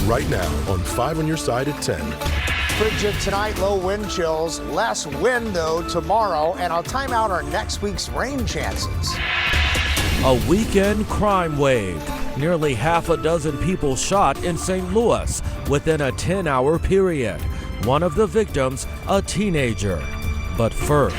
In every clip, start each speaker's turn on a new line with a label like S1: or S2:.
S1: right now on 5 on your side at 10.
S2: Frigid tonight, low wind chills. Less wind, though, tomorrow. And I'll time out our next week's rain chances.
S3: A weekend crime wave. Nearly half a dozen people shot in St. Louis within a 10-hour period. One of the victims, a teenager. But first,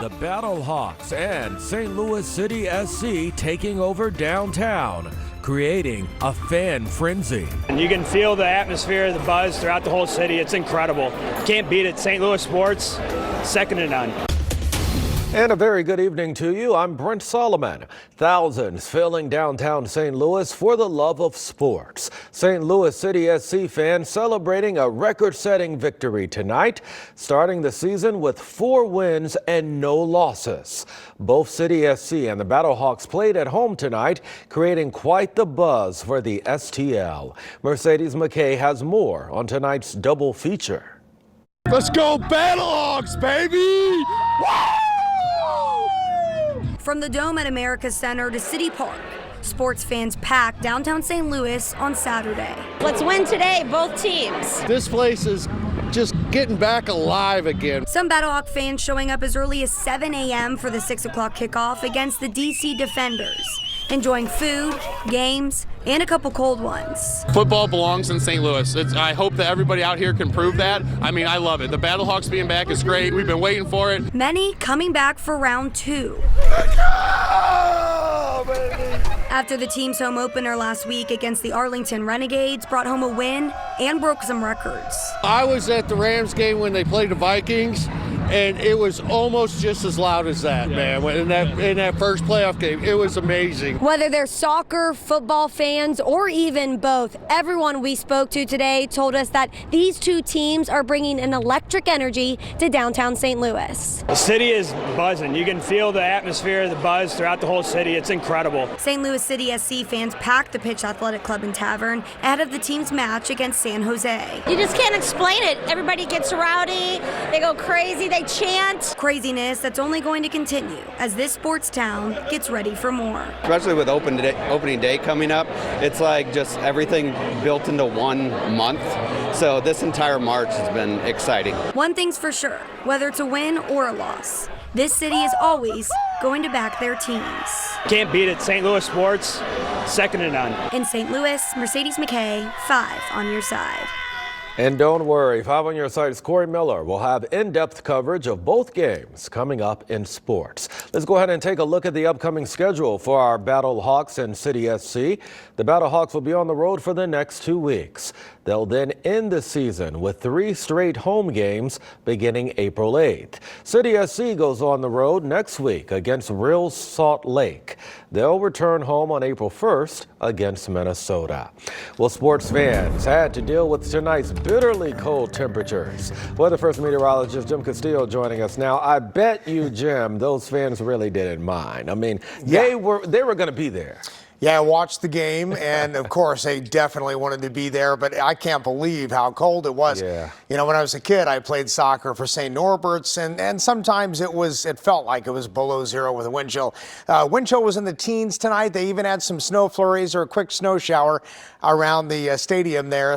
S3: the Battlehawks and St. Louis City SC taking over downtown, creating a fan frenzy.
S4: And you can feel the atmosphere, the buzz throughout the whole city. It's incredible. Can't beat it. St. Louis sports, second to none.
S3: And a very good evening to you. I'm Brent Solomon. Thousands filling downtown St. Louis for the love of sports. St. Louis City SC fans celebrating a record-setting victory tonight, starting the season with 4 wins and no losses. Both City SC and the Battlehawks played at home tonight, creating quite the buzz for the STL. Mercedes McKay has more on tonight's double feature.
S5: Let's go Battlehawks, baby!
S6: From the Dome at America Center to City Park, sports fans packed downtown St. Louis on Saturday.
S7: Let's win today, both teams.
S5: This place is just getting back alive again.
S6: Some Battlehawk fans showing up as early as 7 a.m. for the 6 o'clock kickoff against the DC Defenders, enjoying food, games, and a couple cold ones.
S8: Football belongs in St. Louis. I hope that everybody out here can prove that. I mean, I love it. The Battlehawks being back is great. We've been waiting for it.
S6: Many coming back for round 2. After the team's home opener last week against the Arlington Renegades brought home a win and broke some records.
S5: I was at the Rams game when they played the Vikings, and it was almost just as loud as that, man. In that first playoff game, it was amazing.
S7: Whether they're soccer, football fans, or even both, everyone we spoke to today told us that these two teams are bringing an electric energy to downtown St. Louis.
S4: The city is buzzing. You can feel the atmosphere, the buzz throughout the whole city. It's incredible.
S6: St. Louis City SC fans packed the Pitch Athletic Club and Tavern ahead of the team's match against San Jose.
S7: You just can't explain it. Everybody gets rowdy, they go crazy, they chant.
S6: Craziness that's only going to continue as this sports town gets ready for more.
S9: Especially with opening day coming up, it's like just everything built into one month. So this entire March has been exciting.
S6: One thing's for sure, whether it's a win or a loss, this city is always going to back their teams.
S4: Can't beat it. St. Louis sports, second to none.
S6: In St. Louis, Mercedes McKay, 5 on your side.
S3: And don't worry, 5 on your side's Corey Miller will have in-depth coverage of both games coming up in sports. Let's go ahead and take a look at the upcoming schedule for our Battlehawks and City SC. The Battlehawks will be on the road for the next 2 weeks. They'll then end the season with 3 straight home games beginning April 8th. City SC goes on the road next week against Real Salt Lake. They'll return home on April 1st against Minnesota. Well, sports fans had to deal with tonight's bitterly cold temperatures. Weather First meteorologist Jim Castillo joining us now. I bet you, Jim, those fans really didn't mind. I mean, they were going to be there.
S2: Yeah, I watched the game, and of course, they definitely wanted to be there, but I can't believe how cold it was.
S3: Yeah.
S2: You know, when I was a kid, I played soccer for St. Norbert's, and sometimes it felt like it was below 0 with a wind chill. Wind chill was in the teens tonight. They even had some snow flurries or a quick snow shower around the stadium there.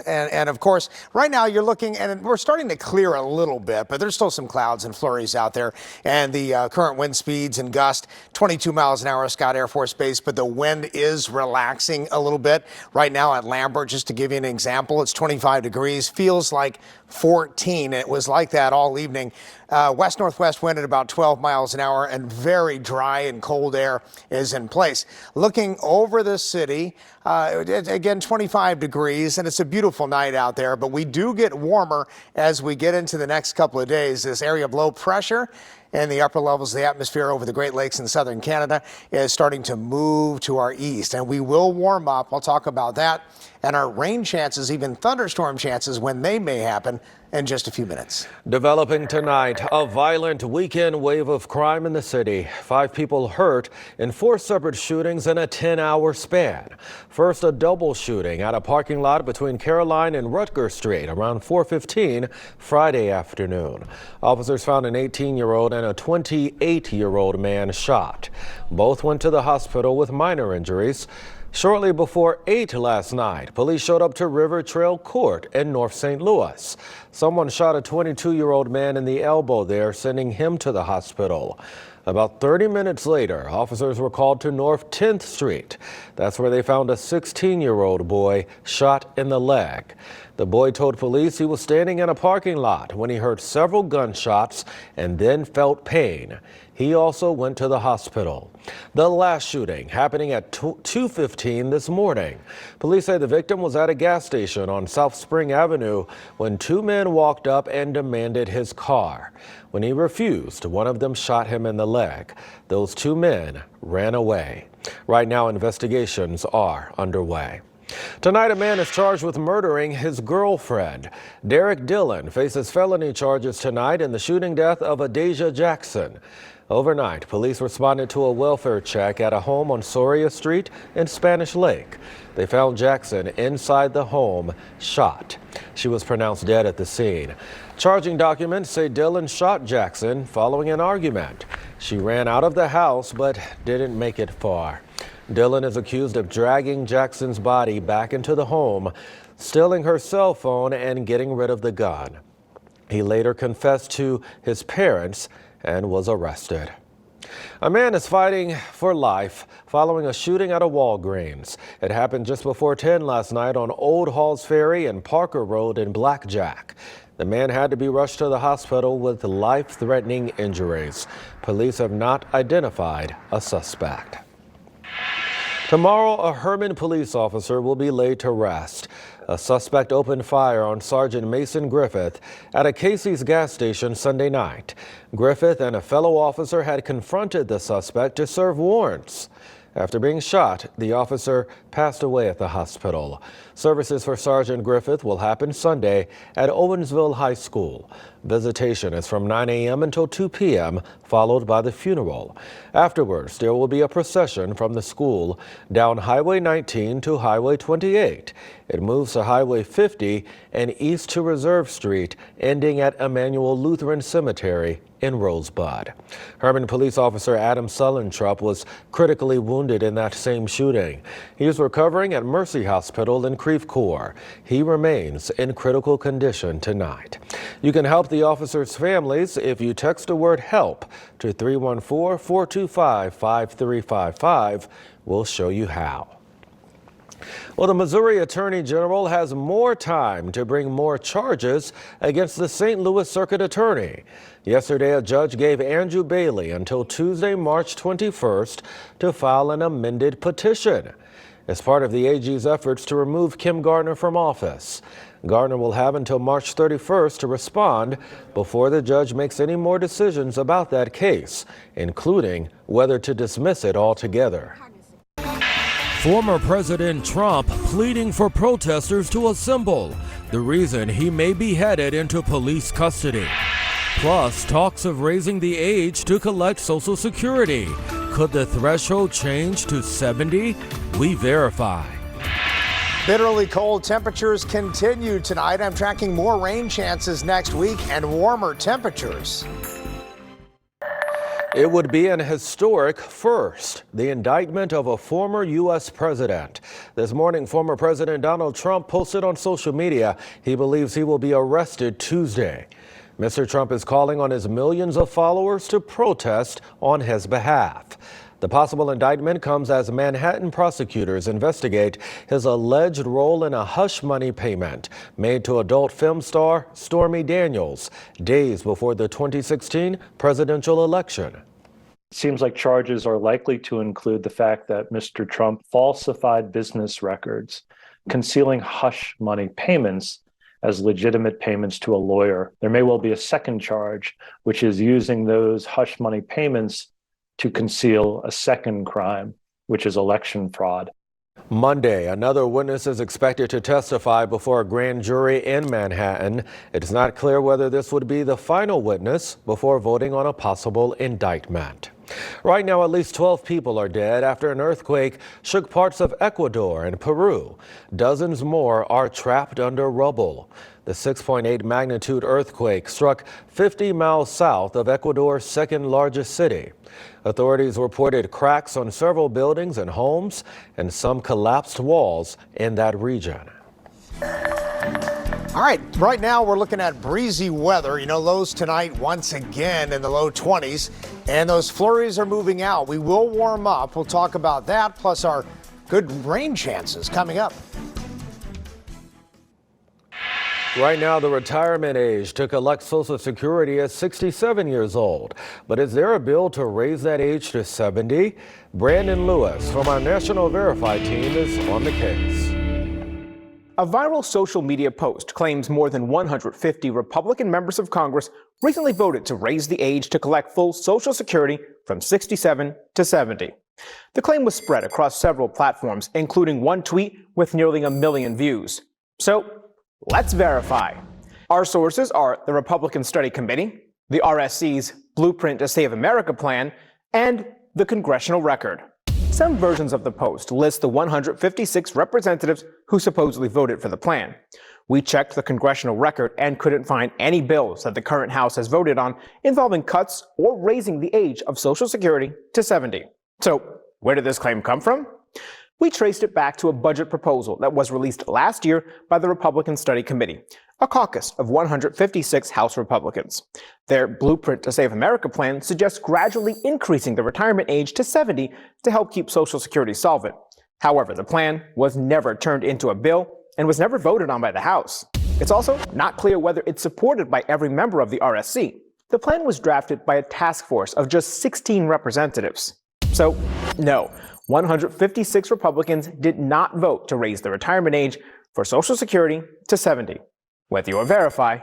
S2: And of course, right now you're looking, and we're starting to clear a little bit, but there's still some clouds and flurries out there. And the current wind speeds and gust, 22 miles an hour, Scott Air Force Base, but the wind is relaxing a little bit. Right now at Lambert, just to give you an example, it's 25 degrees, feels like 14. It was like that all evening. West-northwest wind at about 12 miles an hour, and very dry and cold air is in place. Looking over the city, again, 25 degrees, and it's a beautiful night out there, but we do get warmer as we get into the next couple of days. This area of low pressure and the upper levels of the atmosphere over the Great Lakes in southern Canada is starting to move to our east, and we will warm up. I'll talk about that and our rain chances, even thunderstorm chances when they may happen in just a few minutes.
S3: Developing tonight, a violent weekend wave of crime in the city. 5 people hurt in 4 separate shootings in a 10-hour span. First, a double shooting at a parking lot between Caroline and Rutgers Street around 4:15 Friday afternoon. Officers found an 18-year-old and a 28-year-old man shot. Both went to the hospital with minor injuries. Shortly before 8 last night, police showed up to River Trail Court in North St. Louis. Someone shot a 22-year-old man in the elbow there, sending him to the hospital. About 30 minutes later, officers were called to North 10th Street. That's where they found a 16-year-old boy shot in the leg. The boy told police he was standing in a parking lot when he heard several gunshots and then felt pain. He also went to the hospital. The last shooting happening at 2:15 this morning. Police say the victim was at a gas station on South Spring Avenue when two men walked up and demanded his car. When he refused, one of them shot him in the leg. Those two men ran away. Right now, investigations are underway. Tonight, a man is charged with murdering his girlfriend. Derek Dillon faces felony charges tonight in the shooting death of Adasia Jackson. Overnight, police responded to a welfare check at a home on Soria Street in Spanish Lake. They found Jackson inside the home, shot. She was pronounced dead at the scene. Charging documents say Dillon shot Jackson following an argument. She ran out of the house but didn't make it far. Dillon is accused of dragging Jackson's body back into the home, stealing her cell phone and getting rid of the gun. He later confessed to his parents and was arrested. A man is fighting for life following a shooting at a Walgreens. It happened just before 10 last night on Old Halls Ferry and Parker Road in Blackjack. The man had to be rushed to the hospital with life-threatening injuries. Police have not identified a suspect. Tomorrow, a Herman police officer will be laid to rest. A suspect opened fire on Sergeant Mason Griffith at a Casey's gas station Sunday night. Griffith and a fellow officer had confronted the suspect to serve warrants. After being shot, the officer passed away at the hospital. Services for Sergeant Griffith will happen Sunday at Owensville High School. Visitation is from 9 a.m. until 2 p.m., followed by the funeral. Afterwards, there will be a procession from the school down Highway 19 to Highway 28. It moves to Highway 50 and east to Reserve Street, ending at Emmanuel Lutheran Cemetery in Rosebud. Herman police officer Adam Sullentrup was critically wounded in that same shooting. He is recovering at Mercy Hospital in Creve Coeur. He remains in critical condition tonight. You can help the officers' families if you text the word HELP to 314-425-5355. We'll show you how. Well, the Missouri Attorney General has more time to bring more charges against the St. Louis Circuit Attorney. Yesterday, a judge gave Andrew Bailey until Tuesday, March 21st to file an amended petition as part of the AG's efforts to remove Kim Gardner from office. Gardner will have until March 31st to respond before the judge makes any more decisions about that case, including whether to dismiss it altogether. Former President Trump pleading for protesters to assemble, the reason he may be headed into police custody. Plus, talks of raising the age to collect Social Security. Could the threshold change to 70? We verify.
S2: Bitterly cold temperatures continue tonight. I'm tracking more rain chances next week and warmer temperatures. It would be an historic first, the indictment of a former U.S. president. This morning, former President Donald Trump posted on social media he believes he will be arrested Tuesday. Mr. Trump is calling on his millions of followers to protest on his behalf. The possible indictment comes as Manhattan prosecutors investigate his alleged role in a hush money payment made to adult film star Stormy Daniels days before the 2016 presidential election.
S10: It seems like charges are likely to include the fact that Mr. Trump falsified business records, concealing hush money payments as legitimate payments to a lawyer. There may well be a second charge, which is using those hush money payments to conceal a second crime, which is election fraud.
S3: Monday, another witness is expected to testify before a grand jury in Manhattan. It's not clear whether this would be the final witness before voting on a possible indictment. Right now, at least 12 people are dead after an earthquake shook parts of Ecuador and Peru. Dozens more are trapped under rubble. The 6.8 magnitude earthquake struck 50 miles south of Ecuador's second largest city. Authorities reported cracks on several buildings and homes and some collapsed walls in that region.
S2: All right now we're looking at breezy weather. You know, lows tonight once again in the low 20s, and those flurries are moving out. We will warm up. We'll talk about that, plus our good rain chances coming up.
S3: Right now, the retirement age to collect Social Security is 67 years old. But is there a bill to raise that age to 70? Brandon Lewis from our National Verify team is on the case.
S11: A viral social media post claims more than 150 Republican members of Congress recently voted to raise the age to collect full Social Security from 67 to 70. The claim was spread across several platforms, including one tweet with nearly 1 million views. So let's verify. Our sources are the Republican Study Committee, the RSC's Blueprint to Save America plan, and the Congressional Record. Some versions of the post list the 156 representatives who supposedly voted for the plan. We checked the Congressional Record and couldn't find any bills that the current House has voted on involving cuts or raising the age of Social Security to 70. So, where did this claim come from? We traced it back to a budget proposal that was released last year by the Republican Study Committee, a caucus of 156 House Republicans. Their Blueprint to Save America plan suggests gradually increasing the retirement age to 70 to help keep Social Security solvent. However, the plan was never turned into a bill and was never voted on by the House. It's also not clear whether it's supported by every member of the RSC. The plan was drafted by a task force of just 16 representatives. So, no, 156 Republicans did not vote to raise the retirement age for Social Security to 70. With your Verify,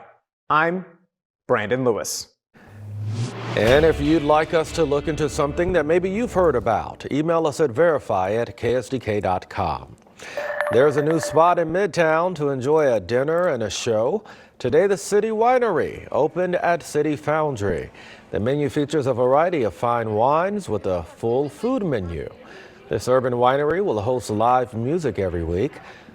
S11: I'm Brandon Lewis.
S3: And if you'd like us to look into something that maybe you've heard about, email us at verify@ksdk.com. There's a new spot in Midtown to enjoy a dinner and a show. Today, the City Winery opened at City Foundry. The menu features a variety of fine wines with a full food menu. This urban winery will host live music every week.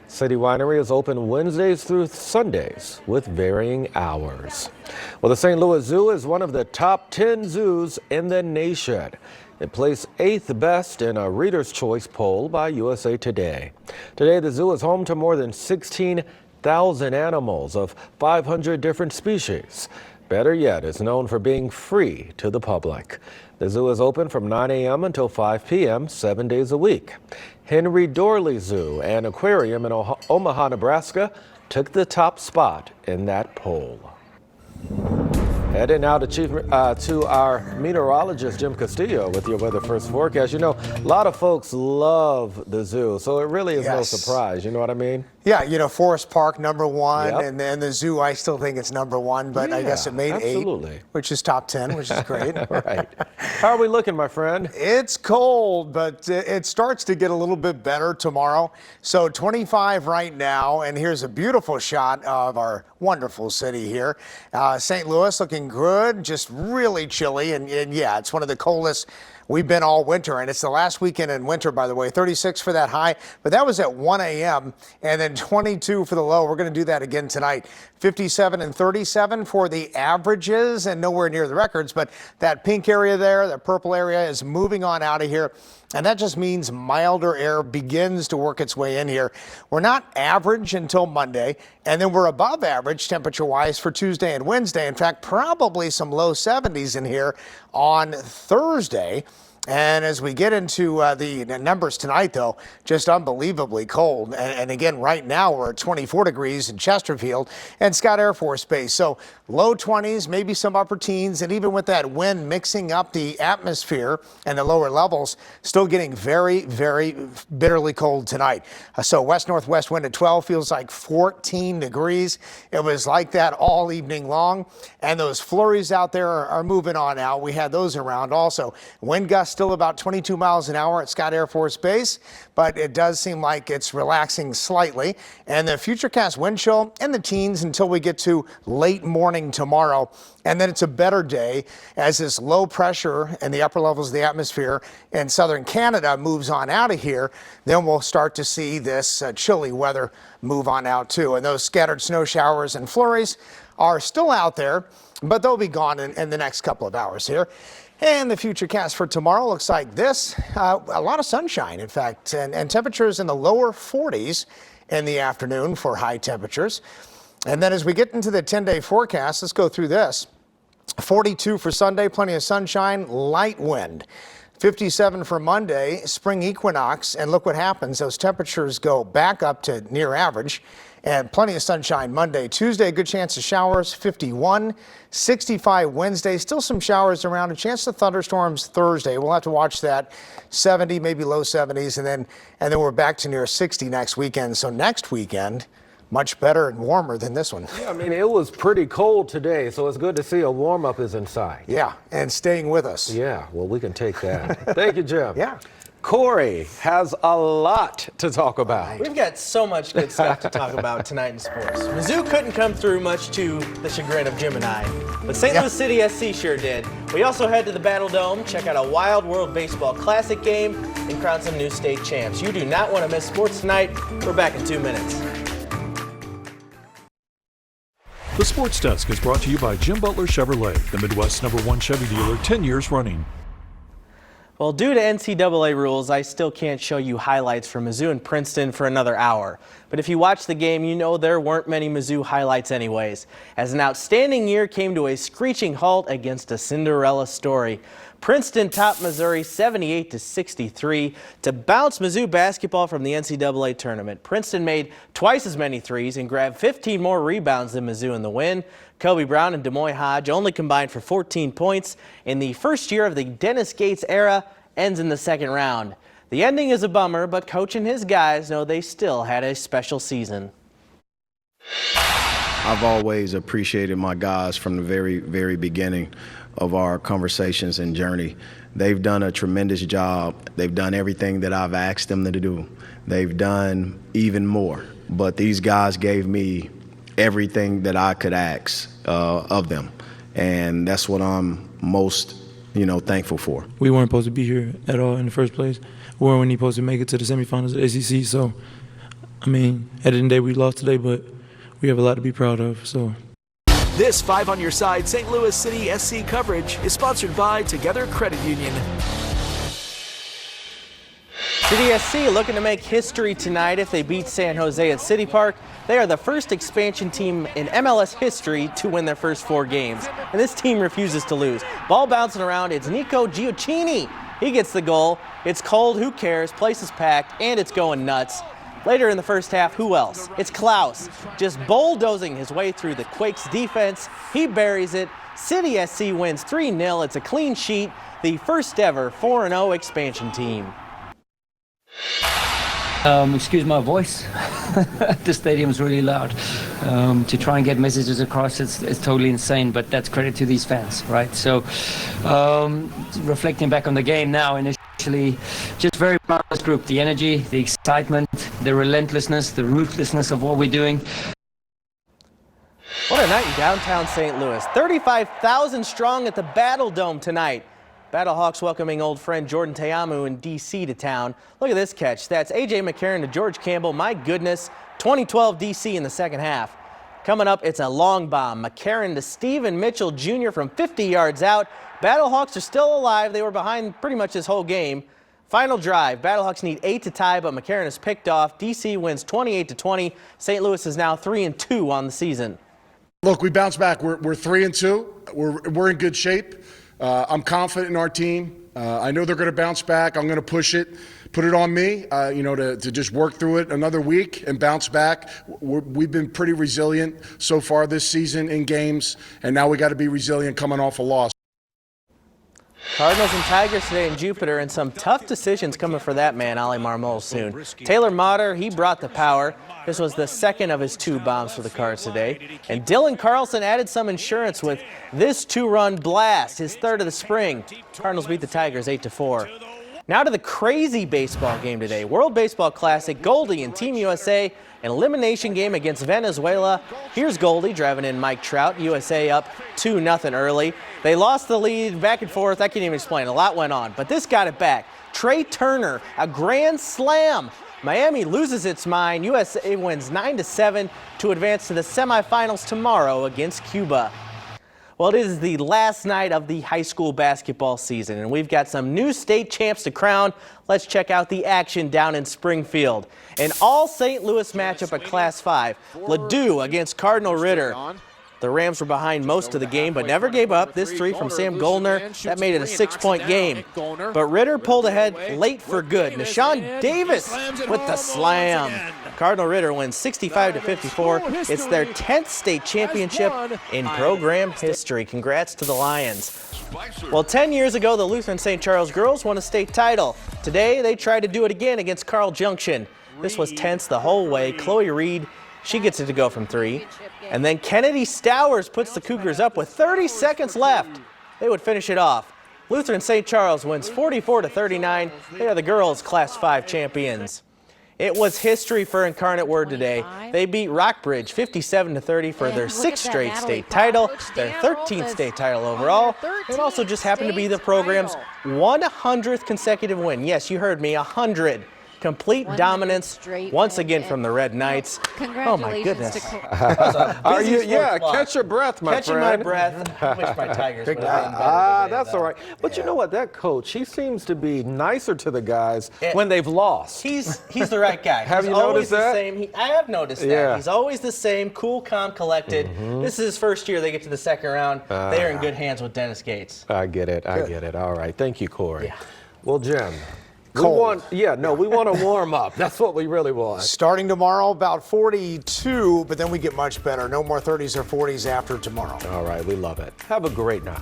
S3: City Winery is open Wednesdays through Sundays with varying hours. Well, the St. Louis Zoo is one of the top 10 zoos in the nation. It placed 8th best in a Reader's Choice poll by USA Today. Today, the zoo is home to more than 16,000 animals of 500 different species. Better yet, it's known for being free to the public. The zoo is open from 9 a.m. until 5 p.m. 7 days a week. Henry Dorley Zoo and Aquarium in Omaha, Nebraska took the top spot in that poll. Heading now to our meteorologist, Jim Castillo, with your weather first forecast. You know, a lot of folks love the zoo, so it really is no surprise. You know what I mean?
S2: Yeah, you know, Forest Park, #1,
S3: Yep.
S2: and then the zoo, I still think it's #1, but I guess it made
S3: absolutely.
S2: 8, which is top 10, which is great.
S3: Right. How are we looking, my friend?
S2: It's cold, but it starts to get a little bit better tomorrow. So 25 right now, and here's a beautiful shot of our wonderful city here. St. Louis looking good, just really chilly, and yeah, it's one of the coldest we've been all winter, and it's the last weekend in winter, by the way. 36 for that high, but that was at 1 a.m. and then 22 for the low. We're going to do that again tonight. 57 and 37 for the averages, and nowhere near the records, but that pink area there, that purple area is moving on out of here. And that just means milder air begins to work its way in here. We're not average until Monday, and then we're above average temperature-wise for Tuesday and Wednesday. In fact, probably some low 70s in here on Thursday. And as we get into the numbers tonight, though, just unbelievably cold. And again, right now we're at 24 degrees in Chesterfield and Scott Air Force Base. So low 20s, maybe some upper teens. And even with that wind mixing up the atmosphere and the lower levels, still getting very, very bitterly cold tonight. So west-northwest wind at 12 feels like 14 degrees. It was like that all evening long. And those flurries out there are moving on out. We had those around also. Wind gusts still about 22 miles an hour at Scott Air Force Base, but it does seem like it's relaxing slightly. And the futurecast wind chill in the teens until we get to late morning tomorrow. And then it's a better day as this low pressure in the upper levels of the atmosphere in southern Canada moves on out of here. Then we'll start to see this chilly weather move on out too. And those scattered snow showers and flurries are still out there, but they'll be gone in the next couple of hours here. And the futurecast for tomorrow looks like this. A lot of sunshine, in fact, and temperatures in the lower 40s in the afternoon for high temperatures. And then as we get into the 10-day forecast, let's go through this. 42 for Sunday, plenty of sunshine, light wind. 57 for Monday, spring equinox, and look what happens. Those temperatures go back up to near average, and plenty of sunshine Monday. Tuesday, a good chance of showers, 51. 65 Wednesday, still some showers around, a chance of thunderstorms Thursday. We'll have to watch that. 70, maybe low 70s, and then we're back to near 60 next weekend. So next weekend, much better and warmer than this one.
S3: Yeah, I mean, it was pretty cold today, so it's good to see a warm-up is in sight.
S2: Yeah, and staying with us.
S3: Yeah, well, we can take that. Thank you, Jim.
S2: Yeah.
S3: Corey has a lot to talk about.
S12: We've got so much good stuff to talk about tonight in sports. Mizzou couldn't come through much to the chagrin of Jim and I, but St. Louis City SC sure did. We also head to the Battle Dome, check out a Wild World Baseball Classic game, and crown some new state champs. You do not want to miss sports tonight. We're back in 2 minutes.
S13: The Sports Desk is brought to you by Jim Butler Chevrolet, the Midwest's #1 Chevy dealer, 10 years running.
S12: Well, due to NCAA rules, I still can't show you highlights from Mizzou and Princeton for another hour. But if you watch the game, you know there weren't many Mizzou highlights anyways, as an outstanding year came to a screeching halt against a Cinderella story. Princeton topped Missouri 78-63 to bounce Mizzou basketball from the NCAA tournament. Princeton made twice as many threes and grabbed 15 more rebounds than Mizzou in the win. Kobe Brown and Demoy Hodge only combined for 14 points. In the first year of the Dennis Gates era ends in the second round. The ending is a bummer, but Coach and his guys know they still had a special season.
S14: I've always appreciated my guys from the very, very beginning of our conversations and journey. They've done a tremendous job. They've done everything that I've asked them to do. They've done even more. But these guys gave me everything that I could ask of them. And that's what I'm most, thankful for.
S15: We weren't supposed to be here at all in the first place. We weren't even supposed to make it to the semifinals of the ACC. So, at the end of the day, we lost today, but we have a lot to be proud of. So.
S16: This 5 on Your Side St. Louis City SC coverage is sponsored by Together Credit Union.
S12: City SC looking to make history tonight if they beat San Jose at City Park. They are the first expansion team in MLS history to win their first 4 games. And this team refuses to lose. Ball bouncing around, it's Nico Gioacchini. He gets the goal. It's cold, who cares? Place is packed, and it's going nuts. Later in the first half, who else? It's Klaus, just bulldozing his way through the Quakes defense. He buries it. City SC wins 3-0. It's a clean sheet. The first ever 4-0 expansion team.
S17: Excuse my voice. The stadium's really loud. To try and get messages across, it's totally insane, but that's credit to these fans, right? So, reflecting back on the game now, initially, just very proud of this group. The energy, the excitement, the relentlessness, the ruthlessness of what we're doing.
S12: What a night in downtown St. Louis. 35,000 strong at the Battle Dome tonight. Battlehawks welcoming old friend Jordan Ta'amu in D.C. to town. Look at this catch. That's A.J. McCarron to George Campbell. My goodness, 2012 D.C. in the second half. Coming up, it's a long bomb. McCarron to Stephen Mitchell Jr. from 50 yards out. Battlehawks are still alive. They were behind pretty much this whole game. Final drive. Battlehawks need 8 to tie, but McCarron is picked off. D.C. wins 28-20. St. Louis is now 3-2 on the season.
S18: Look, we bounced back. We're 3-2. We're in good shape. I'm confident in our team. I know they're going to bounce back. I'm going to push it, put it on me, to just work through it another week and bounce back. We've been pretty resilient so far this season in games, and now we got to be resilient coming off a loss.
S12: Cardinals and Tigers today in Jupiter, and some tough decisions coming for that man, Ollie Marmol, soon. Taylor Motter, he brought the power. This was the second of his 2 bombs for the Cards today. And Dylan Carlson added some insurance with this 2-run blast, his 3rd of the spring. Cardinals beat the Tigers 8-4. Now to the crazy baseball game today. World Baseball Classic, Goldie and Team USA, an elimination game against Venezuela. Here's Goldie driving in Mike Trout. USA up 2-0 early. They lost the lead back and forth. I can't even explain. A lot went on, but this got it back. Trey Turner, a grand slam. Miami loses its mind. USA wins 9-7 to advance to the semifinals tomorrow against Cuba. Well, it is the last night of the high school basketball season, and we've got some new state champs to crown. Let's check out the action down in Springfield. An all St. Louis matchup at Class 5. Ladue against Cardinal Ritter. The Rams were behind most of the game, but never gave up. This 3 from Sam Goldner, that made it a 6-point game. But Ritter pulled ahead late for good. Nashawn Davis with the slam. Cardinal Ritter wins 65-54. It's their 10th state championship in program history. Congrats to the Lions. Well, 10 years ago, the Lutheran St. Charles girls won a state title. Today, they tried to do it again against Carl Junction. This was tense the whole way. Chloe Reed, she gets it to go from 3. And then Kennedy Stowers puts the Cougars up with 30 seconds left. They would finish it off. Lutheran St. Charles wins 44-39. They are the girls' Class 5 champions. It was history for Incarnate Word today. They beat Rockbridge 57-30 for their 6th straight state title, their 13th state title overall. It also just happened to be the program's 100th consecutive win. Yes, you heard me, 100. Complete dominance once again from the Red Knights. Oh my goodness.
S3: Are you? Yeah, catch your breath, my friend.
S12: Catching my breath. I wish my Tigers would have been better.
S3: That's all right. But you know what? That coach, he seems to be nicer to the guys when they've lost.
S12: He's the right guy.
S3: Have you noticed that?
S12: I have noticed that.
S3: Yeah.
S12: He's always the same, cool, calm, collected. This is his first year they get to the second round. They are in good hands with Dennis Gates.
S3: I get it. I get it. All right. Thank you, Corey.
S12: Yeah.
S3: Well, Jim.
S2: Cold.
S3: We want to warm up. That's what we really want.
S2: Starting tomorrow, about 42, but then we get much better. No more 30s or 40s after tomorrow.
S3: All right, we love it. Have a great night.